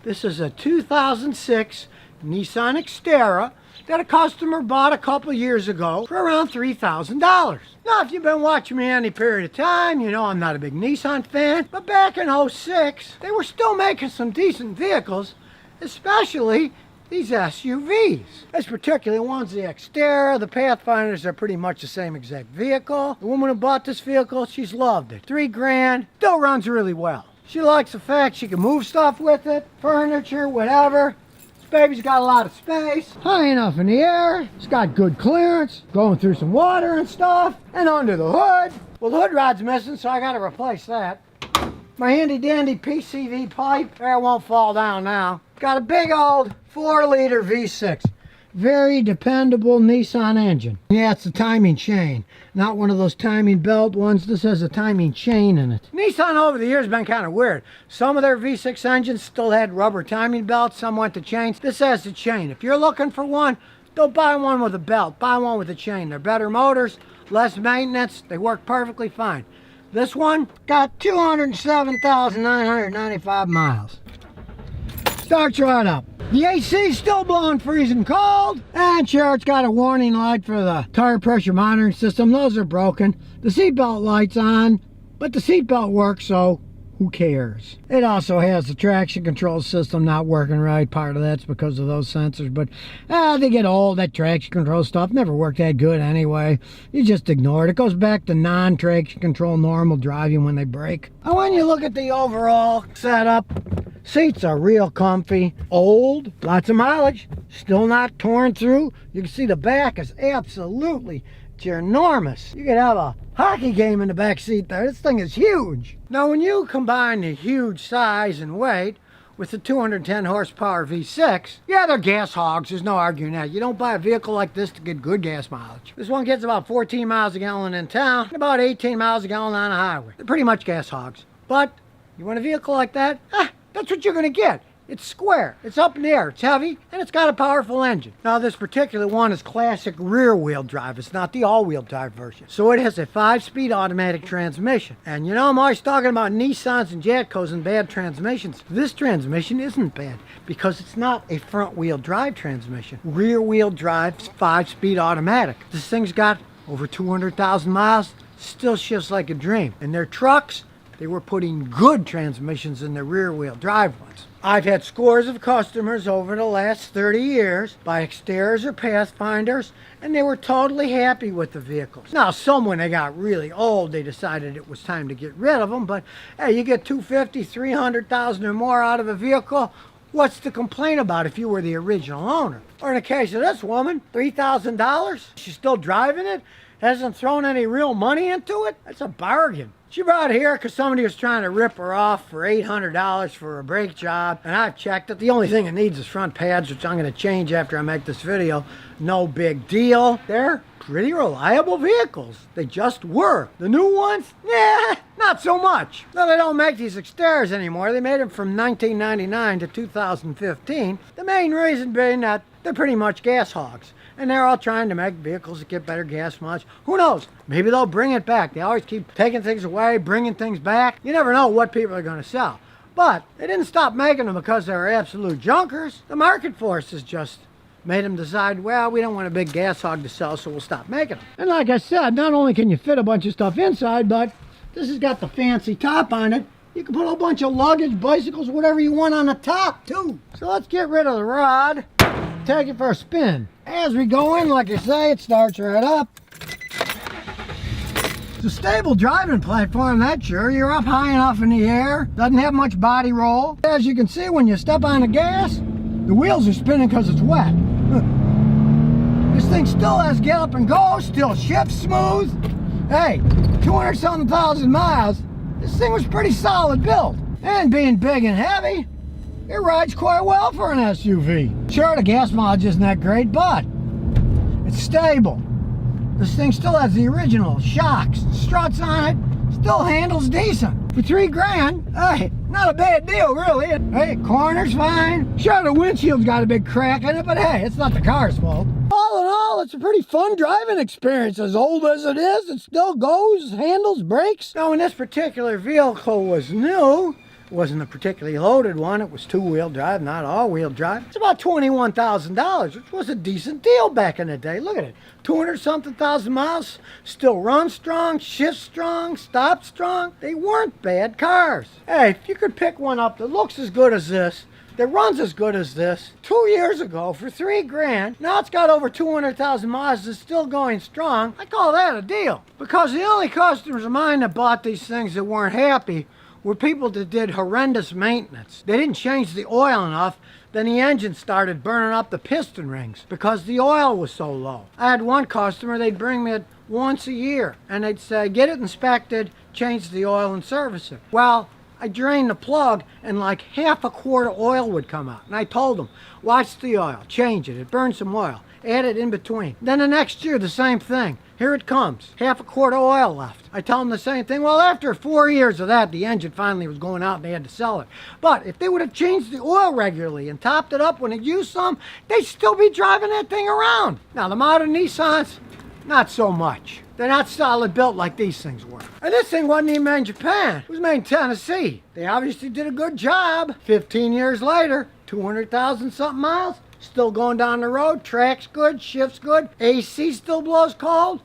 This is a 2006 Nissan Xterra that a customer bought a couple years ago for around $3,000. Now, if you've been watching me any period of time, you know I'm not a big Nissan fan, but back in '06, they were still making some decent vehicles, especially these SUVs. This particular one's the Xterra. The Pathfinders are pretty much the same exact vehicle. The woman who bought this vehicle, she's loved it. $3 grand, still runs really well. She likes the fact she can move stuff with it, furniture, whatever. This baby's got a lot of space, high enough in the air. It's got good clearance, going through some water and stuff. And under the hood, well, the hood rod's missing, so I gotta replace that. My handy dandy PCV pipe, there, won't fall down now. Got a big old 4-liter V6. Very dependable Nissan engine. Yeah, it's a timing chain, not one of those timing belt ones. This has a timing chain in it. Nissan over the years has been kind of weird. Some of their V6 engines still had rubber timing belts, some went to chains. This has a chain. If you're looking for one, don't buy one with a belt, buy one with a chain. They're better motors, less maintenance, they work perfectly fine. This one got 207,995 miles. Starts right up. The AC's still blowing freezing cold, and sure, it's got a warning light for the tire pressure monitoring system. Those are broken. The seatbelt light's on, but the seatbelt works, so who cares? It also has the traction control system not working right. Part of that's because of those sensors, but they get old. That traction control stuff never worked that good anyway. You just ignore it. It goes back to non-traction control, normal driving when they brake. And when you look at the overall setup, seats are real comfy, old, lots of mileage, still not torn through. You can see the back is absolutely ginormous. You could have a hockey game in the back seat there. This thing is huge. Now, when you combine the huge size and weight with the 210 horsepower V6, yeah, they're gas hogs. There's no arguing that. You don't buy a vehicle like this to get good gas mileage. This one gets about 14 miles a gallon in town and about 18 miles a gallon on a highway. They're pretty much gas hogs. But you want a vehicle like that? That's what you're going to get. It's square, it's up in the air, it's heavy, and it's got a powerful engine. Now, this particular one is classic rear-wheel drive. It's not the all-wheel drive version. So it has a 5-speed automatic transmission. And you know, I'm always talking about Nissans and Jatcos and bad transmissions. This transmission isn't bad because it's not a front-wheel drive transmission. Rear-wheel drive, 5-speed automatic. This thing's got over 200,000 miles, still shifts like a dream. And their trucks, they were putting good transmissions in the rear-wheel drive ones. I've had scores of customers over the last 30 years buy Xterras or Pathfinders, and they were totally happy with the vehicles. Now, some, when they got really old, they decided it was time to get rid of them, but hey, you get 250, 300,000 or more out of a vehicle, what's to complain about if you were the original owner? Or in the case of this woman, $3,000? She's still driving it? Hasn't thrown any real money into it? That's a bargain. She brought it here because somebody was trying to rip her off for $800 for a brake job, and I've checked it. The only thing it needs is front pads, which I'm going to change after I make this video. No big deal. They're pretty reliable vehicles. They just were. The new ones? Yeah, not so much. No, they don't make these Xterras anymore. They made them from 1999 to 2015. The main reason being that they're pretty much gas hogs. And they're all trying to make vehicles that get better gas mileage. Who knows? Maybe they'll bring it back. They always keep taking things away, bringing things back. You never know what people are going to sell. But they didn't stop making them because they were absolute junkers. The market forces just made them decide, well, we don't want a big gas hog to sell, so we'll stop making them. And like I said, not only can you fit a bunch of stuff inside, but this has got the fancy top on it. You can put a bunch of luggage, bicycles, whatever you want on the top, too. So let's get rid of the rod. Take it for a spin. As we go in, like I say, it starts right up. It's a stable driving platform, that's sure. You're up high enough in the air. Doesn't have much body roll. As you can see, when you step on the gas, the wheels are spinning because it's wet. This thing still has get up and go, still shifts smooth. Hey, 200-something thousand miles. This thing was pretty solid built. And being big and heavy, it rides quite well for an SUV. Sure, the gas mileage isn't that great, but it's stable. This thing still has the original shocks, struts on it, still handles decent. For $3 grand, hey, not a bad deal, really. Hey, corner's fine. Sure, the windshield's got a big crack in it, but hey, it's not the car's fault. All in all, it's a pretty fun driving experience. As old as it is, it still goes, handles, brakes. Now, when this particular vehicle was new, It wasn't a particularly loaded one. It was two-wheel drive, not all-wheel drive. It's about $21,000, which was a decent deal back in the day. Look at it. 200-something thousand miles. Still run strong, shift strong, stop strong. They weren't bad cars. Hey, if you could pick one up that looks as good as this, that runs as good as this, 2 years ago for $3,000, now it's got over 200,000 miles, it's still going strong, I call that a deal. Because the only customers of mine that bought these things that weren't happy were people that did horrendous maintenance. They didn't change the oil enough, then the engine started burning up the piston rings because the oil was so low. I had one customer, they'd bring me it once a year, and they'd say, get it inspected, change the oil and service it. Well, I drained the plug and like half a quart of oil would come out. And I told them, watch the oil, change it, it burns some oil, add it in between. Then the next year, the same thing. Here it comes, half a quart of oil left. I tell them the same thing. Well, after 4 years of that, the engine finally was going out and they had to sell it. But if they would have changed the oil regularly and topped it up when it used some, they'd still be driving that thing around. Now, the modern Nissans, not so much. They're not solid built like these things were. And this thing wasn't even made in Japan. It was made in Tennessee. They obviously did a good job. 15 years later, 200,000 something miles, still going down the road, track's good, shift's good, AC still blows cold.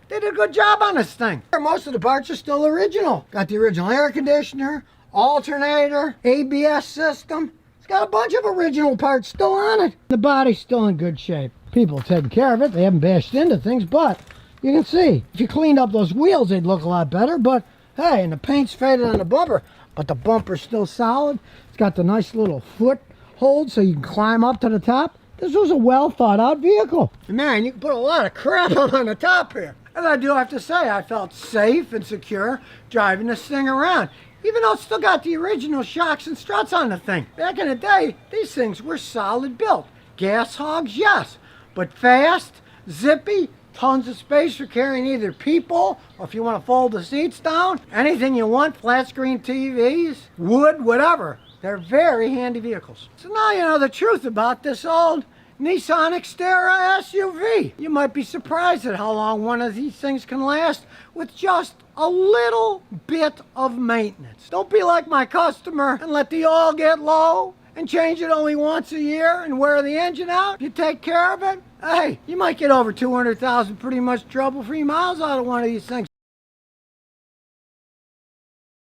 They did a good job on this thing. Most of the parts are still original. Got the original air conditioner, alternator, ABS system. It's got a bunch of original parts still on it. The body's still in good shape. People have taken care of it. They haven't bashed into things, but you can see, if you cleaned up those wheels, they'd look a lot better. But hey, and the paint's faded on the bumper, but the bumper's still solid. It's got the nice little foothold so you can climb up to the top. This was a well thought out vehicle. And man, you can put a lot of crap on the top here. And I do have to say, I felt safe and secure driving this thing around. Even though it's still got the original shocks and struts on the thing. Back in the day, these things were solid built. Gas hogs, yes, but fast, zippy, tons of space for carrying either people, or if you want to fold the seats down, anything you want, flat screen TVs, wood, whatever. They're very handy vehicles. So now you know the truth about this old Nissan Xterra SUV. You might be surprised at how long one of these things can last with just a little bit of maintenance. Don't be like my customer and let the oil get low and change it only once a year and wear the engine out. You take care of it, hey, you might get over 200,000 pretty much trouble-free miles out of one of these things.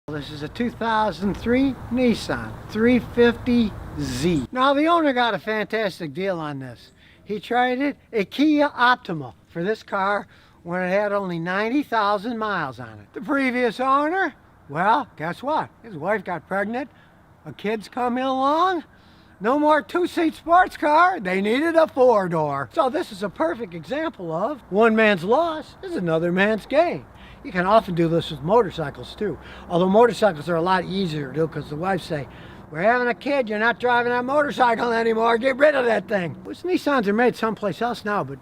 This is a 2003 Nissan 350Z. Now the owner got a fantastic deal on this. He traded a Kia Optima for this car when it had only 90,000 miles on it. The previous owner, well, guess what? His wife got pregnant, a kid's coming along, no more two-seat sports car, they needed a four-door. So this is a perfect example of one man's loss is another man's gain. You can often do this with motorcycles too. Although motorcycles are a lot easier to do because the wives say, we're having a kid, you're not driving that motorcycle anymore, get rid of that thing. Which Nissans are made someplace else now, but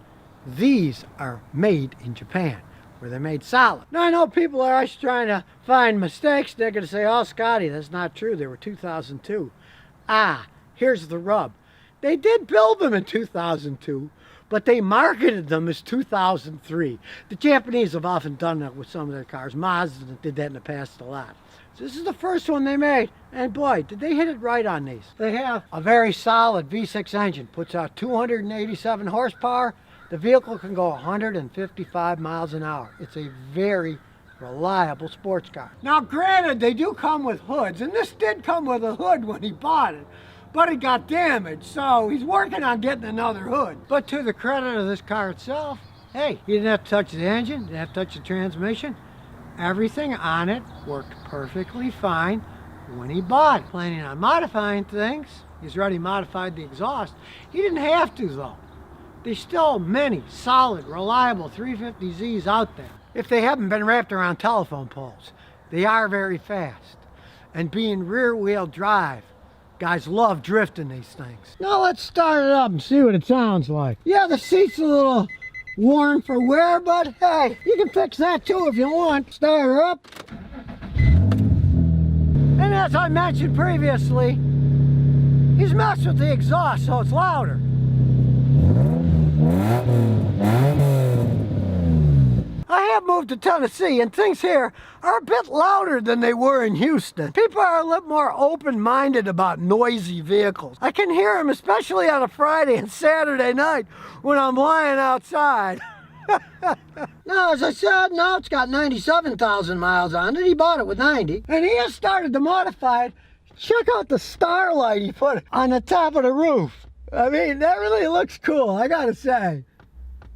these are made in Japan, where they're made solid. Now I know people are always trying to find mistakes. They're going to say, oh Scotty, that's not true, they were 2002. Ah, here's the rub. They did build them in 2002, but they marketed them as 2003. The Japanese have often done that with some of their cars. Mazda did that in the past a lot. So this is the first one they made, and boy, did they hit it right on these. They have a very solid V6 engine, puts out 287 horsepower. The vehicle can go 155 miles an hour. It's a very reliable sports car. Now granted, they do come with hoods, and this did come with a hood when he bought it. But it got damaged, so he's working on getting another hood. But to the credit of this car itself, hey, he didn't have to touch the engine, didn't have to touch the transmission. Everything on it worked perfectly fine when he bought it. Planning on modifying things, he's already modified the exhaust. He didn't have to though. There's still many solid, reliable 350Zs out there. If they haven't been wrapped around telephone poles, they are very fast. And being rear-wheel drive, guys love drifting these things. Now let's start it up and see what it sounds like. Yeah, the seat's a little worn for wear, but hey, you can fix that too if you want. Start her up. And as I mentioned previously, he's messed with the exhaust so it's louder. I have moved to Tennessee, and things here are a bit louder than they were in Houston. People are a little more open-minded about noisy vehicles. I can hear them, especially on a Friday and Saturday night when I'm lying outside. Now, as I said, now it's got 97,000 miles on it. He bought it with 90, and he has started to modify it. Check out the starlight he put on the top of the roof. I mean, that really looks cool, I gotta say.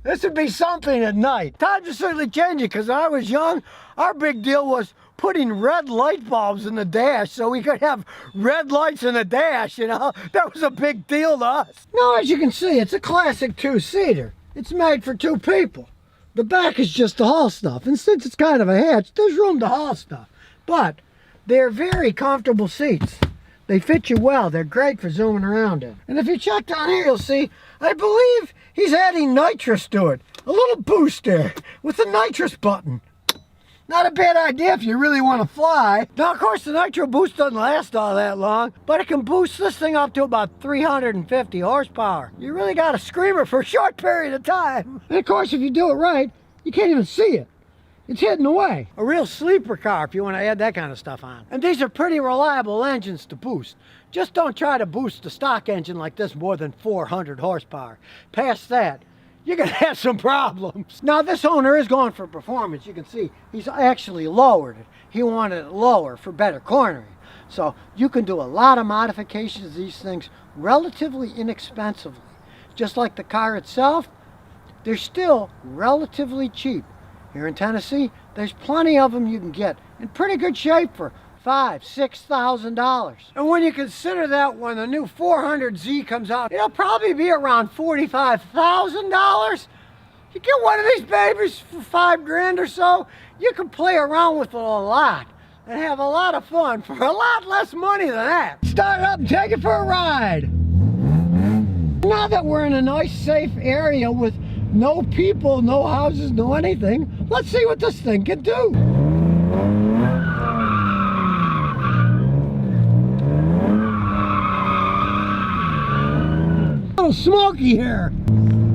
This would be something at night. Times are certainly changing, because when I was young, our big deal was putting red light bulbs in the dash so we could have red lights in the dash, you know? That was a big deal to us. Now, as you can see, it's a classic two-seater. It's made for two people. The back is just to haul stuff, and since it's kind of a hatch, there's room to haul stuff. But they're very comfortable seats. They fit you well. They're great for zooming around in. And if you check down here, you'll see, I believe he's adding nitrous to it. A little boost there with the nitrous button. Not a bad idea if you really want to fly. Now, of course, the nitro boost doesn't last all that long, but it can boost this thing up to about 350 horsepower. You really got a screamer for a short period of time. And of course, if you do it right, you can't even see it. It's hidden away. A real sleeper car if you want to add that kind of stuff on. And these are pretty reliable engines to boost. Just don't try to boost a stock engine like this more than 400 horsepower. Past that, you're going to have some problems. Now, this owner is going for performance. You can see he's actually lowered it. He wanted it lower for better cornering. So you can do a lot of modifications of these things relatively inexpensively. Just like the car itself, they're still relatively cheap. Here in Tennessee, there's plenty of them you can get in pretty good shape for $5,000, $6,000. And when you consider that when the new 400Z comes out, it'll probably be around $45,000. You get one of these babies for $5 grand or so, you can play around with it a lot and have a lot of fun for a lot less money than that. Start it up and take it for a ride. Now that we're in a nice, safe area with no people, no houses, no anything, let's see what this thing can do. A little smoky here.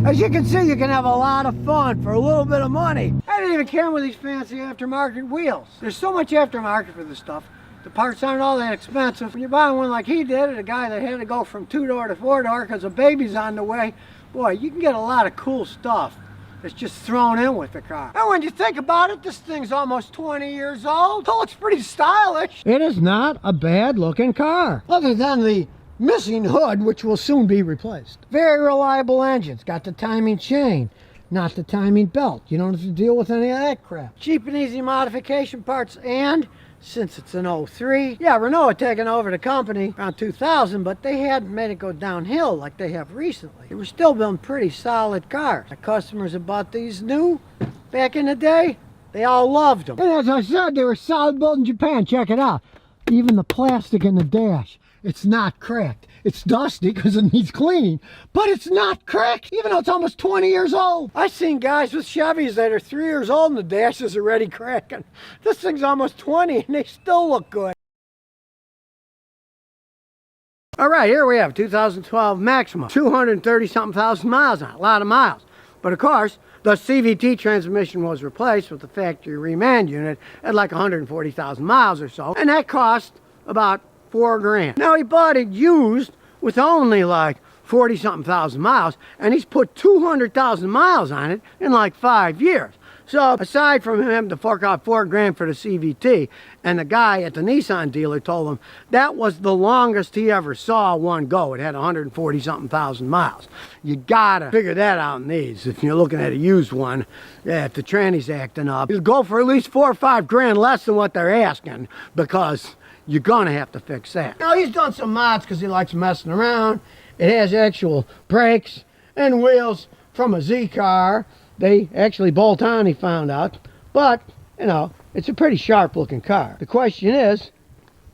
As you can see, you can have a lot of fun for a little bit of money. I didn't even care with these fancy aftermarket wheels. There's so much aftermarket for this stuff. The parts aren't all that expensive. When you buy one like he did, a guy that had to go from 2-door to 4-door because a baby's on the way, boy, you can get a lot of cool stuff that's just thrown in with the car. And when you think about it, this thing's almost 20 years old. It looks pretty stylish. It is not a bad looking car, other than the missing hood, which will soon be replaced. Very reliable engines. Got the timing chain, not the timing belt. You don't have to deal with any of that crap. Cheap and easy modification parts, and since it's an 03, yeah, Renault had taken over the company around 2000, but they hadn't made it go downhill like they have recently. They were still building pretty solid cars. The customers that bought these new back in the day, they all loved them. And as I said, they were solid built in Japan. Check it out. Even the plastic in the dash, it's not cracked. It's dusty because it needs cleaning, but it's not cracked, even though it's almost 20 years old. I've seen guys with Chevys that are 3 years old and the dash is already cracking. This thing's almost 20 and they still look good. All right, here we have 2012 Maxima, 230-something thousand miles on it, a lot of miles. But of course, the CVT transmission was replaced with the factory remand unit at like 140,000 miles or so, and that cost about $4 grand. Now he bought it used with only like 40-something thousand miles, and he's put 200,000 miles on it in like 5 years. So aside from him having to fork out $4 grand for the CVT, and the guy at the Nissan dealer told him that was the longest he ever saw one go. It had 140-something thousand miles. You gotta figure that out in these. If you're looking at a used one, yeah, if the tranny's acting up, it'll go for at least 4 or 5 grand less than what they're asking, because you're gonna have to fix that. Now he's done some mods because he likes messing around. It has actual brakes and wheels from a Z car. They actually bolt on, he found out. But, you know, it's a pretty sharp looking car. The question is,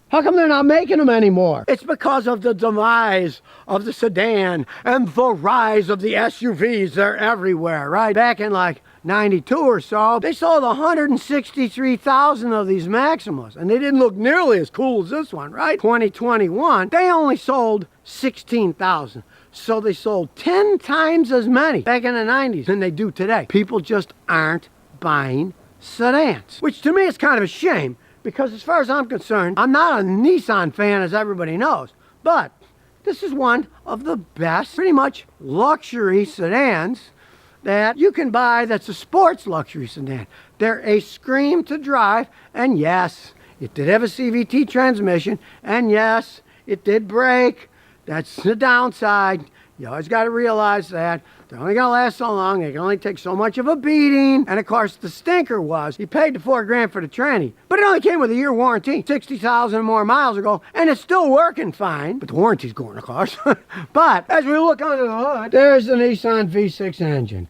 how come they're not making them anymore? It's because of the demise of the sedan and the rise of the SUVs. They're everywhere, right? Back in like 92 or so, they sold 163,000 of these Maximas, and they didn't look nearly as cool as this one, right? 2021, they only sold 16,000. So they sold 10 times as many back in the 90s than they do today. People just aren't buying sedans, which to me is kind of a shame because as far as I'm concerned, I'm not a Nissan fan, as everybody knows, but this is one of the best, pretty much luxury sedans that you can buy that's a sports luxury sedan. They're a scream to drive, and yes, it did have a CVT transmission, and yes, it did brake. That's the downside. You always got to realize that. They're only going to last so long. They can only take so much of a beating. And of course, the stinker was, he paid the $4,000 for the tranny, but it only came with a year warranty, 60,000 more miles ago, and it's still working fine. But the warranty's going, of course. But as we look under the hood, there's the Nissan V6 engine.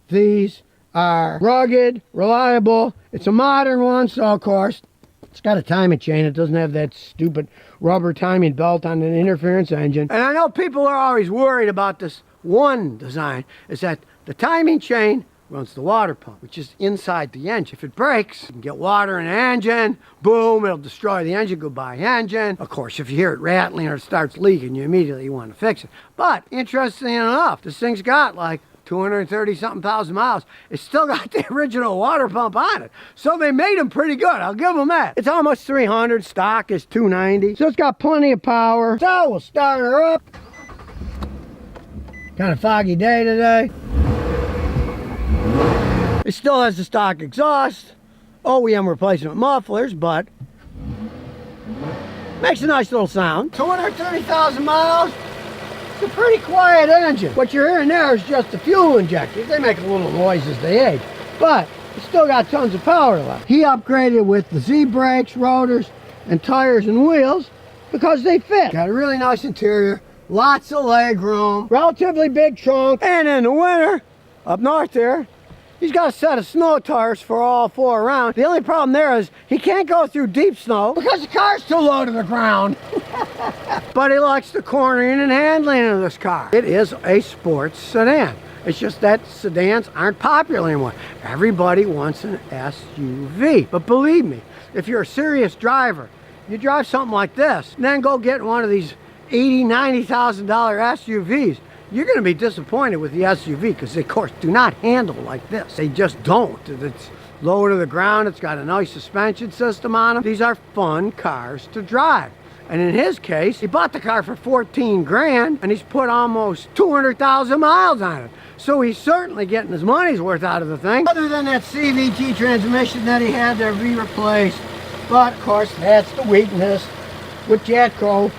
These are rugged, reliable. It's a modern one, so of course, it's got a timing chain. It doesn't have that stupid rubber timing belt on an interference engine. And I know people are always worried about this one design, is that the timing chain runs the water pump, which is inside the engine. If it breaks, you can get water in the engine, boom, it'll destroy the engine, goodbye engine. Of course, if you hear it rattling or it starts leaking, you immediately want to fix it. But interestingly enough, this thing's got like 230-something thousand miles. It's still got the original water pump on it. So they made them pretty good. I'll give them that. It's almost 300. Stock is 290. So it's got plenty of power. So we'll start her up. Kind of foggy day today. It still has the stock exhaust. OEM replacement mufflers, but makes a nice little sound. 230,000 miles. It's a pretty quiet engine. What you're hearing there is just the fuel injectors. They make a little noise as they age, but it's still got tons of power left. He upgraded with the Z brakes, rotors, and tires and wheels because they fit. Got a really nice interior, lots of leg room, relatively big trunk, and in the winter, up north there, he's got a set of snow tires for all four around. The only problem there is he can't go through deep snow because the car's too low to the ground. But he likes the cornering and handling of this car. It is a sports sedan. It's just that sedans aren't popular anymore. Everybody wants an SUV. But believe me, if you're a serious driver, you drive something like this, and then go get one of these $80,000, $90,000 SUVs, you're going to be disappointed with the SUV because they, of course, do not handle like this. They just don't. It's low to the ground. It's got a nice suspension system on them. These are fun cars to drive. And in his case, he bought the car for 14 grand and he's put almost 200,000 miles on it. So he's certainly getting his money's worth out of the thing. Other than that CVT transmission that he had to be replaced. But of course, that's the weakness with Jatco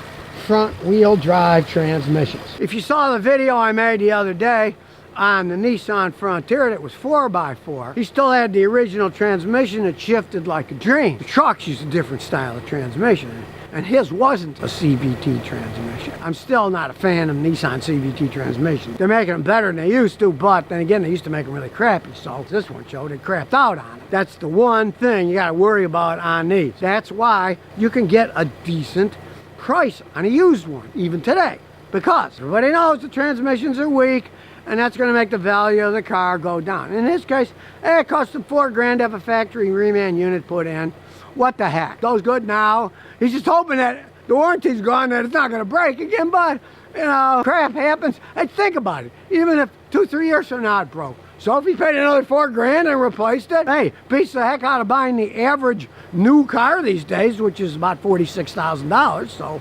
front wheel drive transmissions. If you saw the video I made the other day on the Nissan Frontier that was 4x4, he still had the original transmission that shifted like a dream. The trucks used a different style of transmission, and his wasn't a CVT transmission. I'm still not a fan of Nissan CVT transmissions. They're making them better than they used to, but then again, they used to make them really crappy, so this one showed it crapped out on it. That's the one thing you gotta worry about on these. That's why you can get a decent price on a used one, even today, because everybody knows the transmissions are weak, and that's going to make the value of the car go down. In his case, it cost him $4 grand to have a factory reman unit put in. What the heck? Goes good now. He's just hoping that the warranty's gone, that it's not going to break again, but, you know, crap happens. And think about it. Even if 2-3 years from now it broke. So if he paid another $4 grand and replaced it, hey, beats the heck out of buying the average new car these days, which is about $46,000. So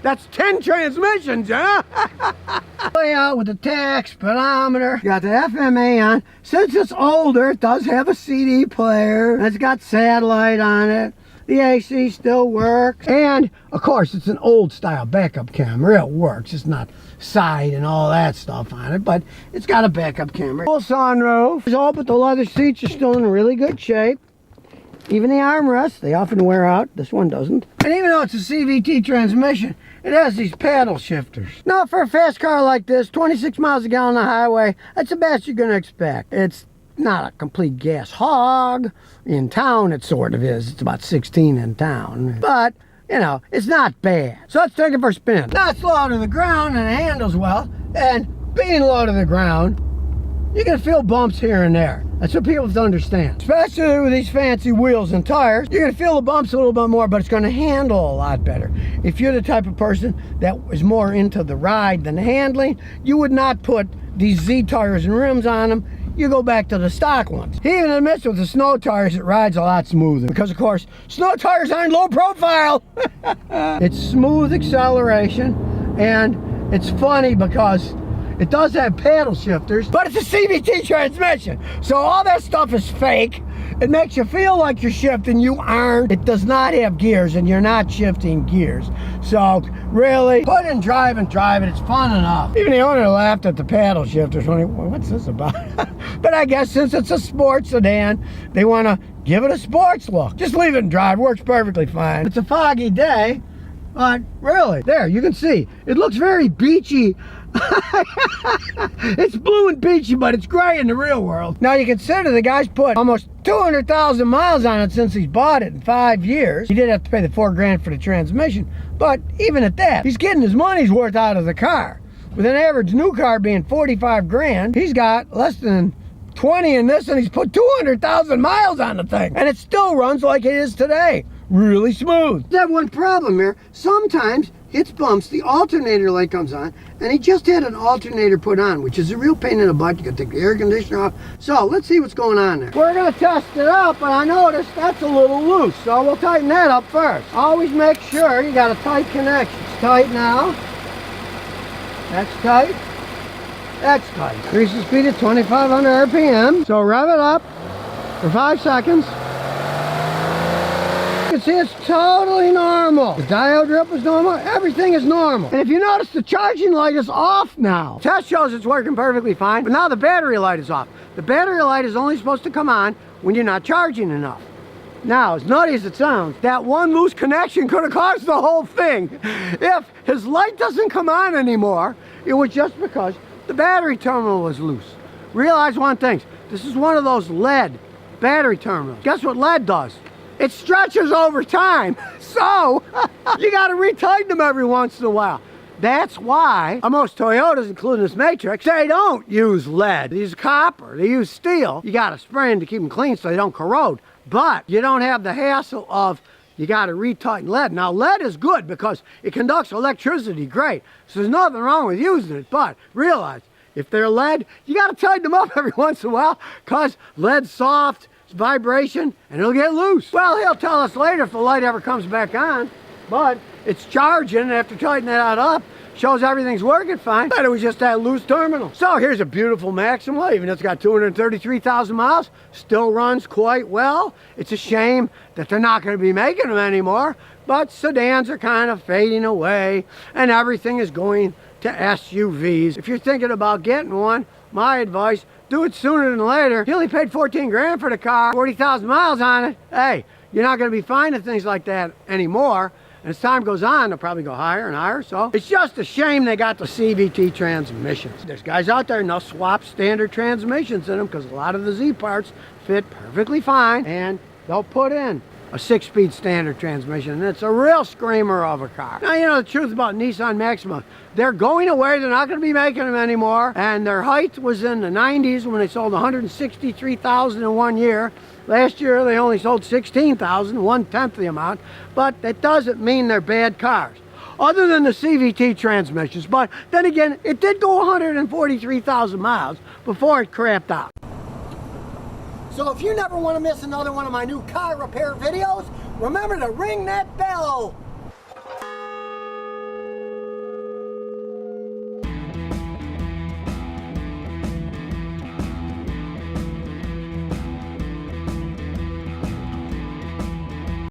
that's 10 transmissions, huh? Layout with the tach, speedometer, got the FM on. Since it's older, it does have a CD player. It's got satellite on it. The AC still works. And, of course, it's an old style backup camera. It works. It's not side and all that stuff on it, but it's got a backup camera. Full sunroof. All but the leather seats are still in really good shape. Even the armrests, they often wear out. This one doesn't. And even though it's a CVT transmission, it has these paddle shifters. Now, for a fast car like this, 26 miles a gallon on the highway, that's the best you're going to expect. It's not a complete gas hog. In town, it sort of is. It's about 16 in town. But, you know, it's not bad. So let's take it for a spin. Now it's low to the ground and it handles well. And being low to the ground, you're going to feel bumps here and there. That's what people have to understand. Especially with these fancy wheels and tires, you're going to feel the bumps a little bit more, but it's going to handle a lot better. If you're the type of person that is more into the ride than the handling, you would not put these Z tires and rims on them. you go back to the stock ones. He even admits with the snow tires it rides a lot smoother because, of course, snow tires aren't low profile. It's smooth acceleration, and it's funny because it does have paddle shifters, but it's a CVT transmission. So all that stuff is fake. It makes you feel like you're shifting, you aren't. It does not have gears, and you're not shifting gears. So really, put in drive and drive it. It's fun enough. Even the owner laughed at the paddle shifters when he, what's this about? But I guess since it's a sports sedan, they want to give it a sports look. Just leave it and drive. Works perfectly fine. It's a foggy day, but really, there, you can see. It looks very beachy. It's blue and beachy, but it's gray in the real world. Now you consider the guy's put almost 200,000 miles on it since he's bought it in 5 years. He did have to pay the $4,000 for the transmission, but even at that, he's getting his money's worth out of the car. With an average new car being 45 grand, he's got less than 20 in this, and he's put 200,000 miles on the thing, and it still runs like it is today. Really smooth. That one problem here, sometimes hits bumps, the alternator light comes on, and he just had an alternator put on, which is a real pain in the butt. You gotta take the air conditioner off. So let's see what's going on there. We're gonna test it out, but I noticed that's a little loose, so we'll tighten that up first. Always make sure you got a tight connection. It's tight now. That's tight. That's tight. Increase the speed to 2,500 RPM. So rev it up for 5 seconds. You can see it's totally normal. The diode drip is normal. Everything is normal. And if you notice, the charging light is off now. Test shows it's working perfectly fine, but now the battery light is off. The battery light is only supposed to come on when you're not charging enough. Now, as nutty as it sounds, that one loose connection could have caused the whole thing. If his light doesn't come on anymore, it was just because the battery terminal was loose. Realize one thing, this is one of those lead battery terminals. Guess what lead does? It stretches over time. So, you gotta retighten them every once in a while. That's why most Toyotas, including this Matrix, they don't use lead. They use copper, they use steel. You gotta spray them to keep them clean so they don't corrode. But you don't have the hassle of, you gotta retighten lead. Now lead is good because it conducts electricity great. So there's nothing wrong with using it, but realize, if they're lead, you gotta tighten them up every once in a while because lead's soft, it's vibration, and it'll get loose. Well, he'll tell us later if the light ever comes back on, but it's charging, and after tightening that up, shows everything's working fine, but it was just that loose terminal. So here's a beautiful Maxima, even though it's got 233,000 miles, still runs quite well. It's a shame that they're not going to be making them anymore, but sedans are kind of fading away, and everything is going to SUVs. If you're thinking about getting one, my advice, do it sooner than later. You only paid 14 grand for the car, 40,000 miles on it. Hey, you're not going to be finding things like that anymore. And as time goes on, they'll probably go higher and higher. So it's just a shame they got the CVT transmissions. There's guys out there, and they'll swap standard transmissions in them because a lot of the Z parts fit perfectly fine. And they'll put in a 6-speed standard transmission, and it's a real screamer of a car. Now, you know the truth about Nissan Maxima. They're going away. They're not going to be making them anymore. And their height was in the 90s when they sold 163,000 in 1 year. Last year, they only sold 16,000, 1/10 the amount. But that doesn't mean they're bad cars, other than the CVT transmissions. But then again, it did go 143,000 miles before it crapped out. So if you never want to miss another one of my new car repair videos, remember to ring that bell.